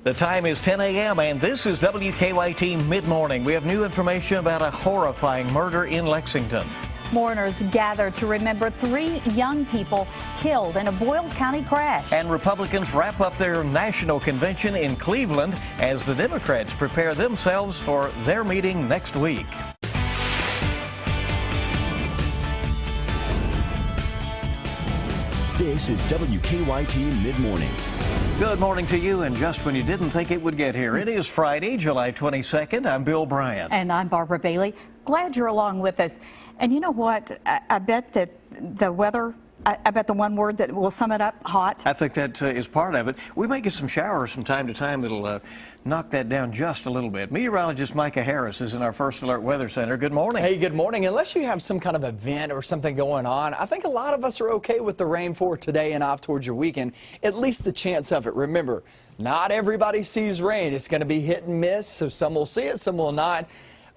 The time is 10 a.m. and this is WKYT Midmorning. We have new information about a horrifying murder in Lexington. Mourners gathered to remember 3 young people killed in a Boyle County crash. And Republicans wrap up their national convention in Cleveland as the Democrats prepare themselves for their meeting next week. This is WKYT Midmorning. Good morning to you, and just when you didn't think it would get here, it is Friday, July 22nd. I'm Bill Bryant. And I'm Barbara Bailey. Glad you're along with us. And you know what? I bet that the weather, I bet the one word that will sum it up, hot. I think that is part of it. We may get some showers from time to time that'll knock that down just a little bit. Meteorologist Micah Harris is in our First Alert Weather Center. Good morning. Hey, good morning. Unless you have some kind of event or something going on, I think a lot of us are okay with the rain for today and off towards your weekend, at least the chance of it. Remember, not everybody sees rain. It's going to be hit and miss, so some will see it, some will not.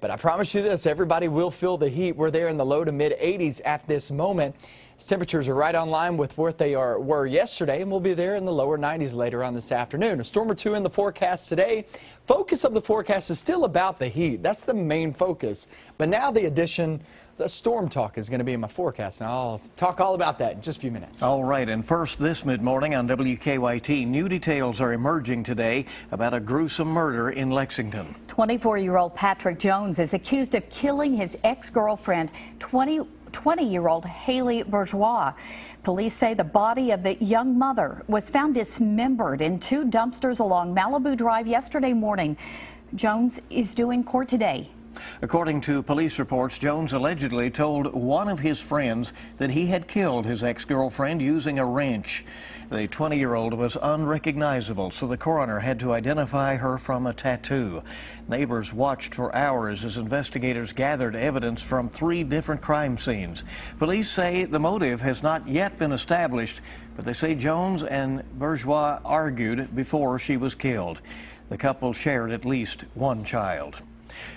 But I promise you this, everybody will feel the heat. We're there in the low to mid 80s at this moment. Temperatures are right on line with what they were yesterday, and we'll be there in the lower 90s later on this afternoon. A storm or two in the forecast today. Focus of the forecast is still about the heat. That's the main focus. But now the storm talk is going to be in my forecast, and I'll talk all about that in just a few minutes. All right, and first this mid-morning on WKYT, new details are emerging today about a gruesome murder in Lexington. 24-year-old Patrick Jones is accused of killing his ex-girlfriend, 20-year-old Haley Bourgeois. Police say the body of the young mother was found dismembered in 2 dumpsters along Malibu Drive yesterday morning. Jones is due in court today. According to police reports, Jones allegedly told one of his friends that he had killed his ex-girlfriend using a wrench. The 20-year-old was unrecognizable, so the coroner had to identify her from a tattoo. Neighbors watched for hours as investigators gathered evidence from 3 different crime scenes. Police say the motive has not yet been established, but they say Jones and Bourgeois argued before she was killed. The couple shared at least 1 child.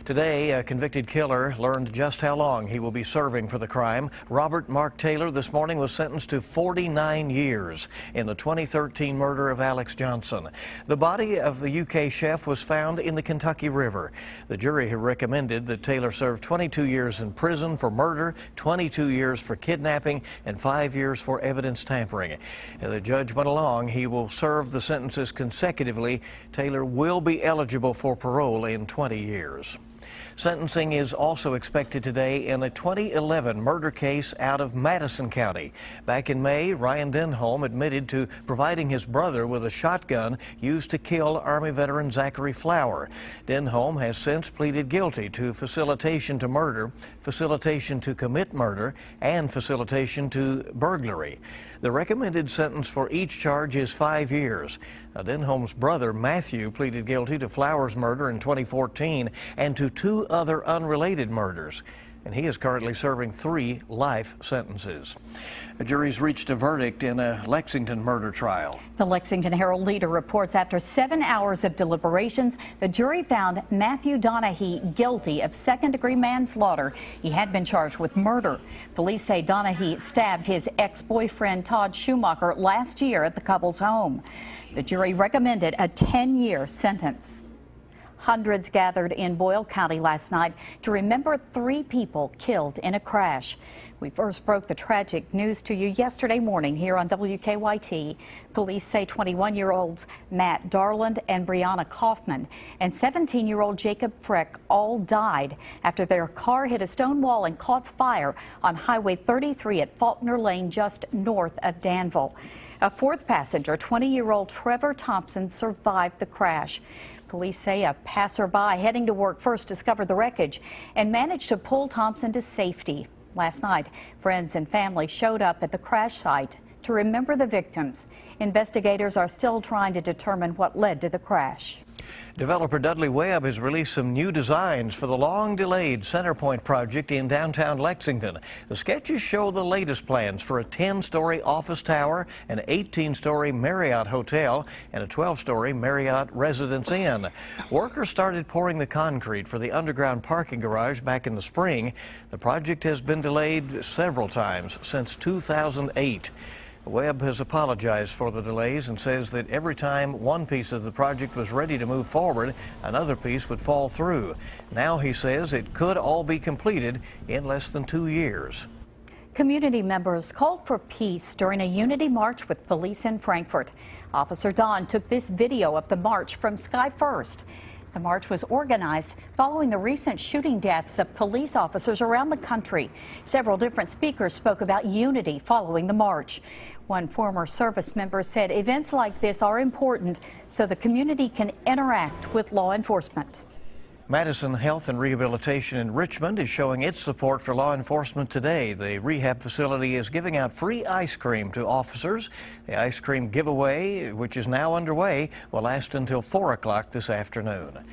Today, a convicted killer learned just how long he will be serving for the crime. Robert Mark Taylor this morning was sentenced to 49 years in the 2013 murder of Alex Johnson. The body of the UK chef was found in the Kentucky River. The jury had recommended that Taylor serve 22 years in prison for murder, 22 years for kidnapping, and 5 years for evidence tampering. The judge went along. He will serve the sentences consecutively. Taylor will be eligible for parole in 20 years. Sentencing is also expected today in a 2011 murder case out of Madison County. Back in May, Ryan Denholm admitted to providing his brother with a shotgun used to kill Army veteran Zachary Flower. Denholm has since pleaded guilty to facilitation to murder, facilitation to commit murder, and facilitation to burglary. The recommended sentence for each charge is 5 years. Now, Denholm's brother, Matthew, pleaded guilty to Flower's murder in 2014 and to 2 other unrelated murders, and he is currently serving 3 life sentences. The jury's reached a verdict in a Lexington murder trial. The Lexington Herald-Leader reports after 7 hours of deliberations, the jury found Matthew Donahue guilty of second-degree manslaughter. He had been charged with murder. Police say Donahue stabbed his ex-boyfriend Todd Schumacher last year at the couple's home. The jury recommended a 10-year sentence. Hundreds gathered in Boyle County last night to remember 3 people killed in a crash. We first broke the tragic news to you yesterday morning here on WKYT. Police say 21-year-olds Matt Darland and Brianna Kaufman and 17-year-old Jacob Freck all died after their car hit a stone wall and caught fire on Highway 33 at Faulkner Lane just north of Danville. A 4th passenger, 20-year-old Trevor Thompson, survived the crash. Police say a passerby heading to work first discovered the wreckage and managed to pull Thompson to safety. Last night, friends and family showed up at the crash site to remember the victims. Investigators are still trying to determine what led to the crash. Developer Dudley Webb has released some new designs for the long-delayed Centerpoint project in downtown Lexington. The sketches show the latest plans for a 10-story office tower, an 18-story Marriott hotel, and a 12-story Marriott Residence Inn. Workers started pouring the concrete for the underground parking garage back in the spring. The project has been delayed several times since 2008. Webb has apologized for the delays and says that every time one piece of the project was ready to move forward, another piece would fall through. Now he says it could all be completed in less than 2 years. Community members called for peace during a unity march with police in Frankfurt. Officer Don took this video of the march from Sky First. The march was organized following the recent shooting deaths of police officers around the country. Several different speakers spoke about unity following the march. One former service member said events like this are important so the community can interact with law enforcement. Madison Health and Rehabilitation in Richmond is showing its support for law enforcement today. The rehab facility is giving out free ice cream to officers. The ice cream giveaway, which is now underway, will last until 4 o'clock this afternoon.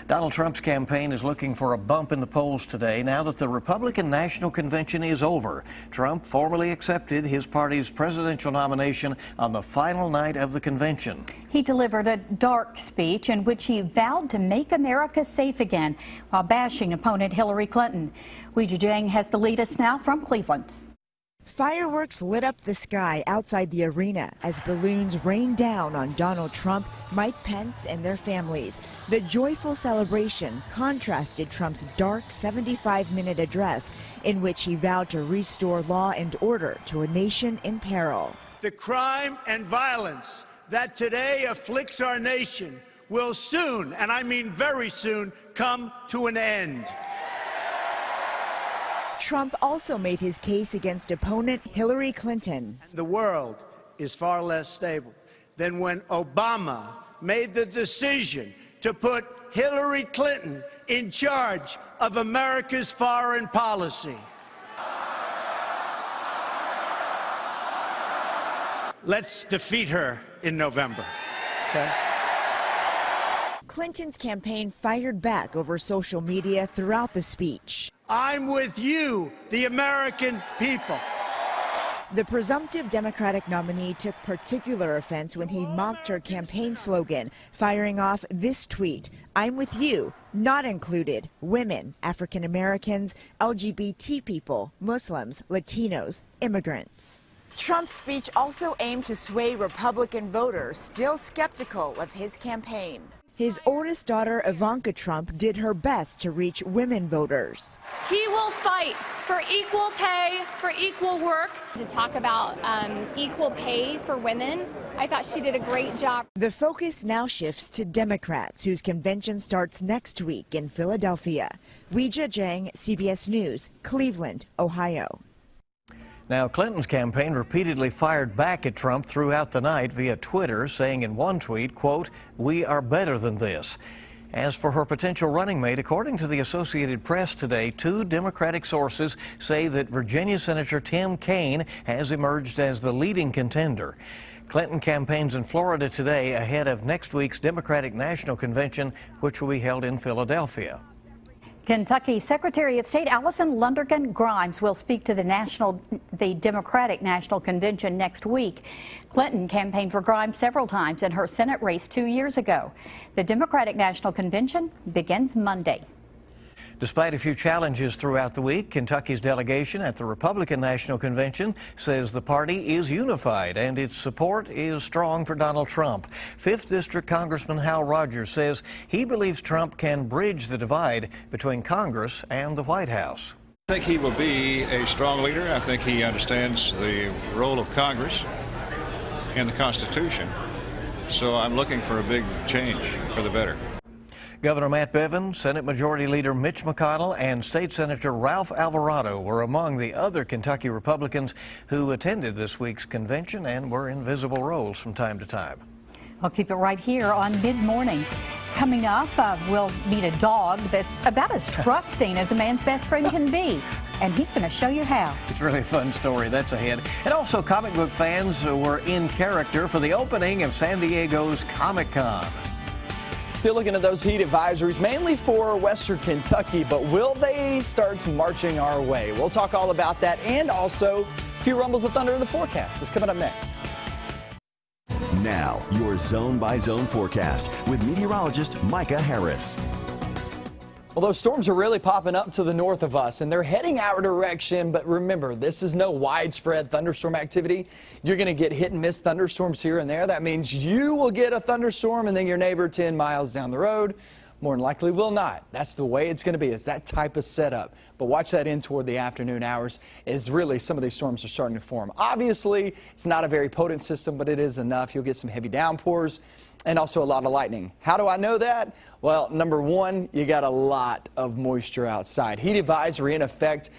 Donald Trump's campaign is looking for a bump in the polls today now that the Republican National Convention is over. Trump formally accepted his party's presidential nomination on the final night of the convention. He delivered a dark speech in which he vowed to make America safe again while bashing opponent Hillary Clinton. Weijia Jiang has the latest now from Cleveland. Fireworks lit up the sky outside the arena as balloons rained down on Donald Trump, Mike Pence, and their families. The joyful celebration contrasted Trump's dark 75-minute address in which he vowed to restore law and order to a nation in peril. The crime and violence that today afflicts our nation will soon, and I mean very soon, come to an end. Trump also made his case against opponent Hillary Clinton. The world is far less stable than when Obama made the decision to put Hillary Clinton in charge of America's foreign policy. Let's defeat her in November. Okay? Clinton's campaign fired back over social media throughout the speech. I'm with you, the American people. The presumptive Democratic nominee took particular offense when he mocked her campaign slogan, firing off this tweet: "I'm with you, not included, women, African Americans, LGBT people, Muslims, Latinos, immigrants." Trump's speech also aimed to sway Republican voters still skeptical of his campaign. His oldest daughter, Ivanka Trump, did her best to reach women voters. He will fight for equal pay, for equal work. To talk about equal pay for women, I thought she did a great job. The focus now shifts to Democrats, whose convention starts next week in Philadelphia. Weijia Jiang, CBS News, Cleveland, Ohio. Now, Clinton's campaign repeatedly fired back at Trump throughout the night via Twitter, saying in one tweet, quote, "We are better than this." As for her potential running mate, according to the Associated Press today, 2 Democratic sources say that Virginia Senator Tim Kaine has emerged as the leading contender. Clinton campaigns in Florida today ahead of next week's Democratic National Convention, which will be held in Philadelphia. Kentucky Secretary of State Allison Lundergan Grimes will speak to the Democratic National Convention next week. Clinton campaigned for Grimes several times in her Senate race 2 years ago. The Democratic National Convention begins Monday. Despite a few challenges throughout the week, Kentucky's delegation at the Republican National Convention says the party is unified and its support is strong for Donald Trump. 5th District Congressman Hal Rogers says he believes Trump can bridge the divide between Congress and the White House. I think he will be a strong leader. I think he understands the role of Congress and the Constitution. So I'm looking for a big change for the better. Governor Matt Bevin, Senate Majority Leader Mitch McConnell, and State Senator Ralph Alvarado were among the other Kentucky Republicans who attended this week's convention and were in visible roles from time to time. I'll keep it right here on Mid-Morning. Coming up, we'll meet a dog that's about as trusting as a man's best friend can be, and he's going to show you how. It's really a fun story. That's ahead. And also, comic book fans were in character for the opening of San Diego's Comic-Con. Still looking at those heat advisories, mainly for Western Kentucky, but will they start marching our way? We'll talk all about that, and also a few rumbles of thunder in the forecast. It's coming up next. Now, your zone-by-zone forecast with meteorologist Micah Harris. Well, those storms are really popping up to the north of us, and they're heading our direction. But remember, this is no widespread thunderstorm activity. You're going to get hit and miss thunderstorms here and there. That means you will get a thunderstorm, and then your neighbor 10 miles down the road more than likely will not. That's the way it's going to be. It's that type of setup. But watch that in toward the afternoon hours as really some of these storms are starting to form. Obviously, it's not a very potent system, but it is enough. You'll get some heavy downpours and also a lot of lightning. How do I know that? Well, number one, you got a lot of moisture outside. Heat advisory in effect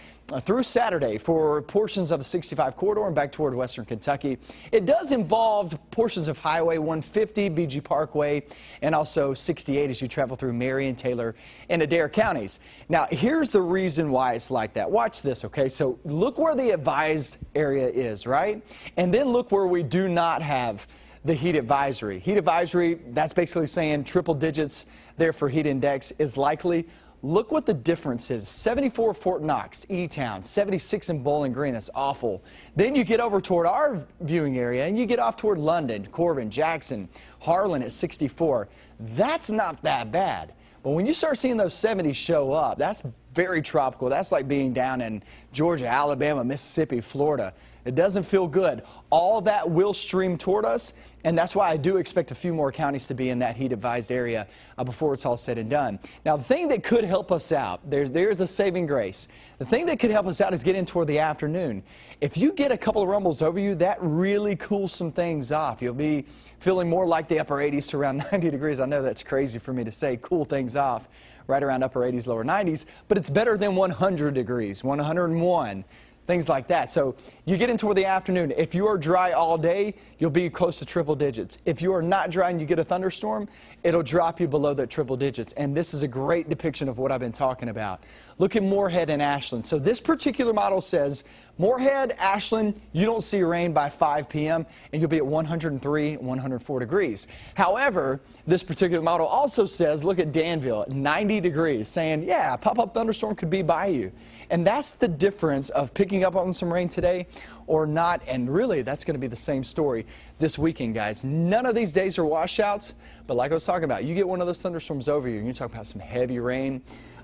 through Saturday for portions of the 65 corridor and back toward western Kentucky. It does involve portions of Highway 150, BG Parkway, and also 68 as you travel through Marion, Taylor, and Adair counties. Now, here's the reason why it's like that. Watch this, okay? So look where the advised area is, right? And then look where we do not have the heat advisory. Heat advisory, that's basically saying triple digits there for heat index is likely. Look what the difference is. 74 Fort Knox, E-Town, 76 in Bowling Green. That's awful. Then you get over toward our viewing area and you get off toward London, Corbin, Jackson, Harlan at 64. That's not that bad. But when you start seeing those 70s show up, that's very tropical. That's like being down in Georgia, Alabama, Mississippi, Florida. It doesn't feel good. All that will stream toward us, and that's why I do expect a few more counties to be in that heat advised area before it's all said and done. Now, the thing that could help us out, there's a saving grace. The thing that could help us out is get in toward the afternoon. If you get a couple of rumbles over you, that really cools some things off. You'll be feeling more like the upper 80s to around 90 degrees. I know that's crazy for me to say, cool things off right around upper 80s, lower 90s, but it's better than 100 degrees, 101. Things like that. So you get into the afternoon. If you are dry all day, you'll be close to triple digits. If you are not dry and you get a thunderstorm, it'll drop you below that triple digits. And this is a great depiction of what I've been talking about. Look at Moorhead and Ashland. So this particular model says Moorhead, Ashland, you don't see rain by 5 p.m. and you'll be at 103, 104 degrees. However, this particular model also says, look at Danville at 90 degrees, saying, yeah, a pop-up thunderstorm could be by you. And that's the difference of picking up on some rain today or not. And really, that's going to be the same story this weekend, guys. None of these days are washouts, but like I was talking about, you get one of those thunderstorms over you, and you're talking about some heavy rain,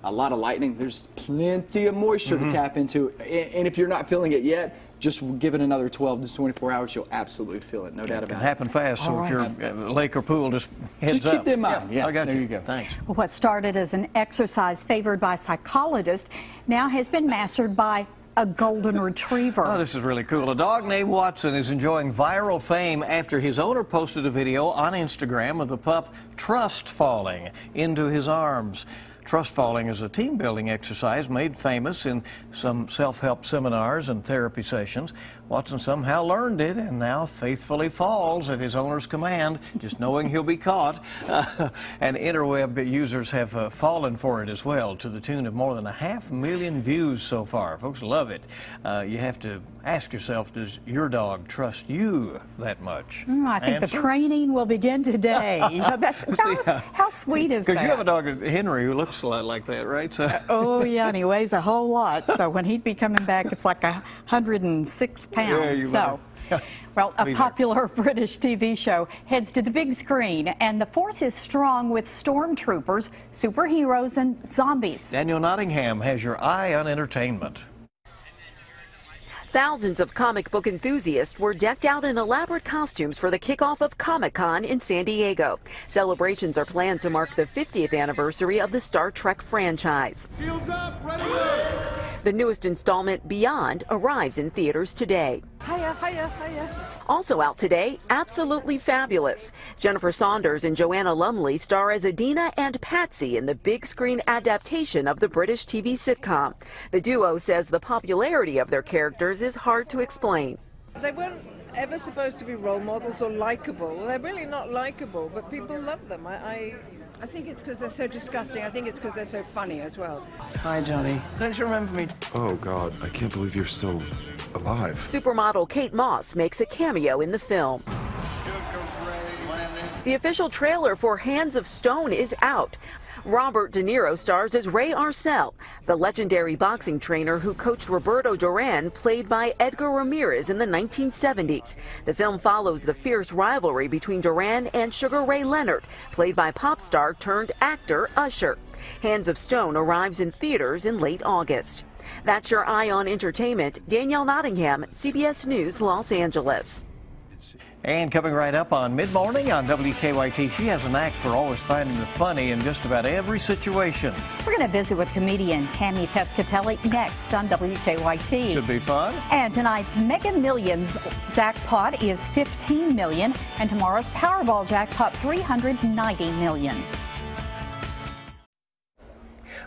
a lot of lightning. There's plenty of moisture to tap into. And if you're not feeling it yet, just give it another 12 to 24 hours. You'll absolutely feel it, no doubt about it. It can happen fast, so if you're lake or pool, just heads up. Just keep that in mind. Yeah, I got there you. you go. Thanks. What started as an exercise favored by psychologists now has been mastered by a golden retriever. Oh, this is really cool. A dog named Watson is enjoying viral fame after his owner posted a video on Instagram of the pup trust falling into his arms. Trust falling is a team-building exercise made famous in some self-help seminars and therapy sessions. Watson somehow learned it and now faithfully falls at his owner's command, just knowing he'll be caught. And interweb users have fallen for it as well, to the tune of more than 500,000 views so far. Folks love it. You have to ask yourself, does your dog trust you that much? I think the training will begin today. You know, how sweet is that? Because you have a dog, Henry, who looks a lot like that, right? So. Oh, yeah, and he weighs a whole lot. So when he'd be coming back, it's like 106 pounds. Yeah, well, a popular British TV show heads to the big screen, and the force is strong with stormtroopers, superheroes, and zombies. Daniel Nottingham has your eye on entertainment. Thousands of comic book enthusiasts were decked out in elaborate costumes for the kickoff of Comic-Con in San Diego. Celebrations are planned to mark the 50th anniversary of the Star Trek franchise. Shields up, ready up. The newest installment, Beyond, arrives in theaters today. Hiya, hiya, hiya. Also out today, Absolutely Fabulous. Jennifer Saunders and Joanna Lumley star as Adina and Patsy in the big screen adaptation of the British TV sitcom. The duo says the popularity of their characters is hard to explain. They weren't ever supposed to be role models or likable. They're really not likable, but people love them. I think it's because they're so disgusting. I think it's because they're so funny as well. Hi, Johnny. Don't you remember me? Oh, God, I can't believe you're still alive. Supermodel Kate Moss makes a cameo in the film. The official trailer for Hands of Stone is out. Robert De Niro stars as Ray Arcel, the legendary boxing trainer who coached Roberto Duran, played by Edgar Ramirez in the 1970s. The film follows the fierce rivalry between Duran and Sugar Ray Leonard, played by pop star turned actor Usher. Hands of Stone arrives in theaters in late August. That's your Eye on Entertainment. Danielle Nottingham, CBS News, Los Angeles. And coming right up on Mid-Morning on WKYT, she has a knack for always finding the funny in just about every situation. We're going to visit with comedian Tammy Pescatelli next on WKYT. Should be fun. And tonight's Mega Millions jackpot is $15 million, and tomorrow's Powerball jackpot $390 million.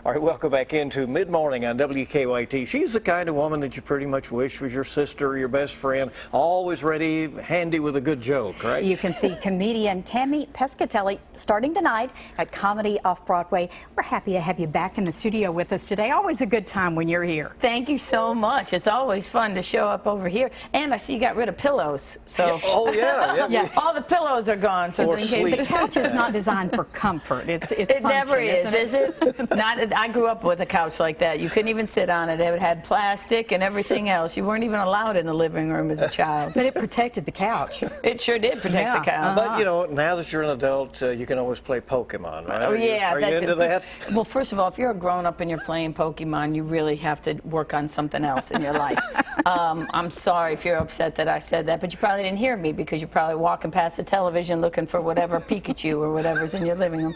All right, welcome back into Mid-Morning on WKYT. She's the kind of woman that you pretty much wish was your sister or your best friend, always ready, handy with a good joke, right? You can see comedian Tammy Pescatelli starting tonight at Comedy Off-Broadway. We're happy to have you back in the studio with us today. Always a good time when you're here. Thank you so much. It's always fun to show up over here. And I see you got rid of pillows. So oh, yeah. Yeah. All the pillows are gone. So the couch is not designed for comfort. It's it never is it? Not. I grew up with a couch like that. You couldn't even sit on it. It had plastic and everything else. You weren't even allowed in the living room as a child. But it protected the couch. It sure did protect the couch. But, you know, now that you're an adult, you can always play Pokemon, right? Oh, yeah. Are you into that? Well, first of all, if you're a grown-up and you're playing Pokemon, you really have to work on something else in your life. I'm sorry if you're upset that I said that, but you probably didn't hear me because you're probably walking past the television looking for whatever Pikachu or whatever's in your living room.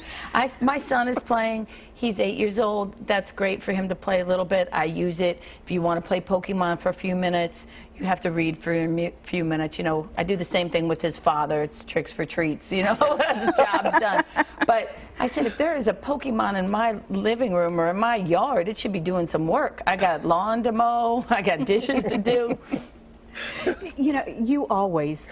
My son is playing. He's 8 years old. That's great for him to play a little bit. I use it. If you want to play Pokemon for a few minutes, you have to read for a few minutes. You know, I do the same thing with his father. It's tricks for treats, you know, the job's done. But I said, if there is a Pokemon in my living room or in my yard, it should be doing some work. I got lawn to mow. I got dishes to do. You know, you always,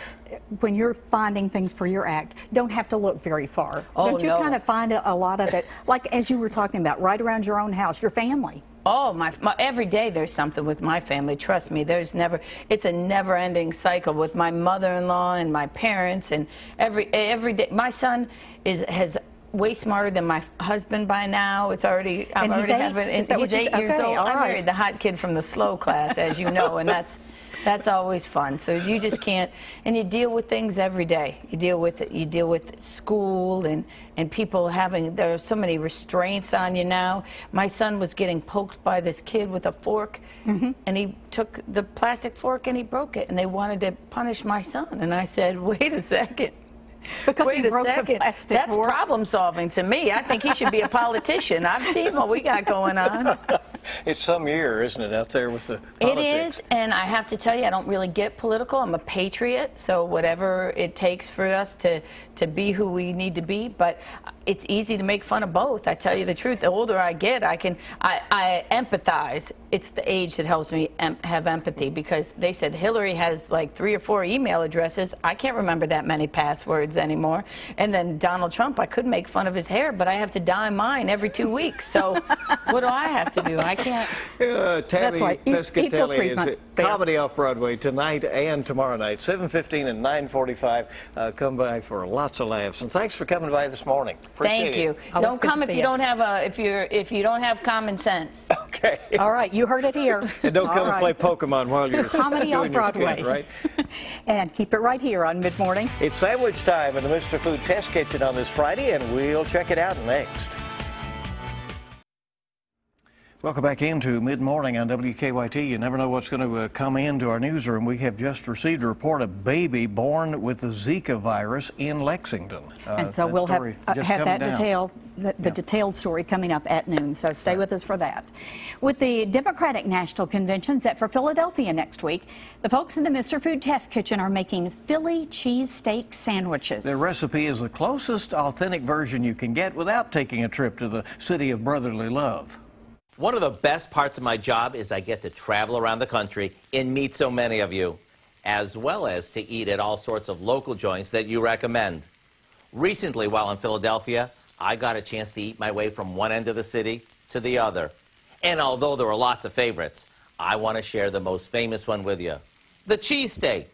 when you're finding things for your act, don't have to look very far. Oh, don't you kind of find a lot of it, like as you were talking about, right around your own house, your family? Oh, every day there's something with my family. Trust me, it's a never-ending cycle with my mother-in-law and my parents, and every day. My son has way smarter than my husband by now. It's already, he's 8 years old. I married the hot kid from the slow class, as you know, and that's always fun. So you just can't, and you deal with things every day. You deal with school and people there are so many restraints on you now. My son was getting poked by this kid with a fork, and he took the plastic fork and he broke it, and they wanted to punish my son. And I said, wait a second. Wait a second. That's problem solving to me. I think he should be a politician. I've seen what we got going on. It's some year, isn't it, out there with the politics? It is, and I have to tell you, I don't really get political. I'm a patriot, so whatever it takes for us to be who we need to be. But it's easy to make fun of both. I tell you the truth. The older I get, I empathize. It's the age that helps me have empathy, because they said Hillary has like 3 or 4 email addresses. I can't remember that many passwords anymore. And then Donald Trump, I could make fun of his hair, but I have to dye mine every 2 weeks. So what do I have to do? I can't. Tammy Pescatelli is at Comedy Off-Broadway tonight and tomorrow night, 7:15 and 9:45. Come by for lots of laughs. And thanks for coming by this morning. Appreciate Thank you. it. Don't come if you don't have if you don't have common sense. Okay. All right, you heard it here. And don't come and play Pokemon while you're Comedy Off-Broadway, right? And keep it right here on Mid-Morning. It's sandwich time in the Mr. Food Test Kitchen on this Friday, and we'll check it out next. Welcome back into Mid-Morning on WKYT. You never know what's going to come into our newsroom. We have just received a report of a baby born with the Zika virus in Lexington. And so we'll have that detailed story coming up at noon, so stay with us for that. With the Democratic National Convention set for Philadelphia next week, the folks in the Mr. Food Test Kitchen are making Philly cheesesteak sandwiches. Their recipe is the closest authentic version you can get without taking a trip to the city of brotherly love. One of the best parts of my job is I get to travel around the country and meet so many of you, as well as to eat at all sorts of local joints that you recommend. Recently, while in Philadelphia, I got a chance to eat my way from one end of the city to the other. And although there were lots of favorites, I want to share the most famous one with you, the cheesesteak.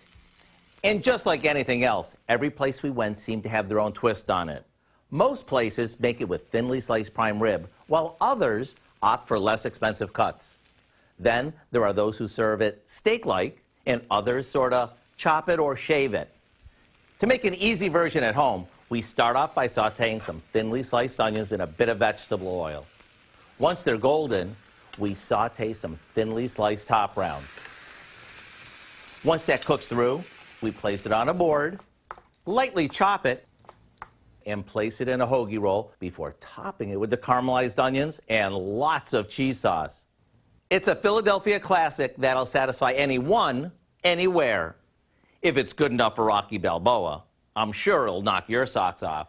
And just like anything else, every place we went seemed to have their own twist on it. Most places make it with thinly sliced prime rib, while others opt for less expensive cuts. Then there are those who serve it steak-like, and others sort of chop it or shave it. To make an easy version at home, We start off by sauteing some thinly sliced onions in a bit of vegetable oil. Once they're golden, we saute some thinly sliced top round. Once that cooks through, we place it on a board, lightly chop it, and place it in a hoagie roll before topping it with the caramelized onions and lots of cheese sauce. It's a Philadelphia classic that'll satisfy anyone, anywhere. If it's good enough for Rocky Balboa, I'm sure it'll knock your socks off.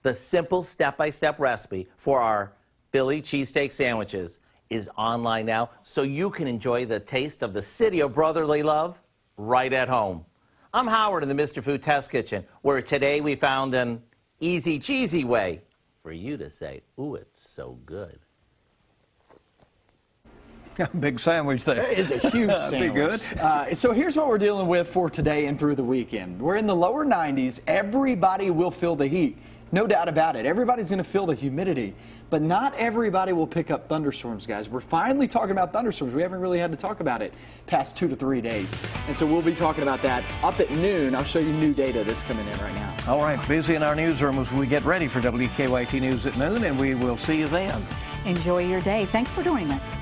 The simple step-by-step recipe for our Philly cheesesteak sandwiches is online now, so you can enjoy the taste of the city of brotherly love right at home. I'm Howard in the Mr. Food Test Kitchen, where today we found an easy cheesy way for you to say, ooh, it's so good. Big sandwich there. It is a huge sandwich. Be good. So here's what we're dealing with for today and through the weekend. We're in the lower 90s. Everybody will feel the heat. No doubt about it. Everybody's going to feel the humidity. But not everybody will pick up thunderstorms, guys. We're finally talking about thunderstorms. We haven't really had to talk about it past 2 to 3 days. And so we'll be talking about that up at noon. I'll show you new data that's coming in right now. All right, busy in our newsroom as we get ready for WKYT News at noon, and we will see you then. Enjoy your day. Thanks for joining us.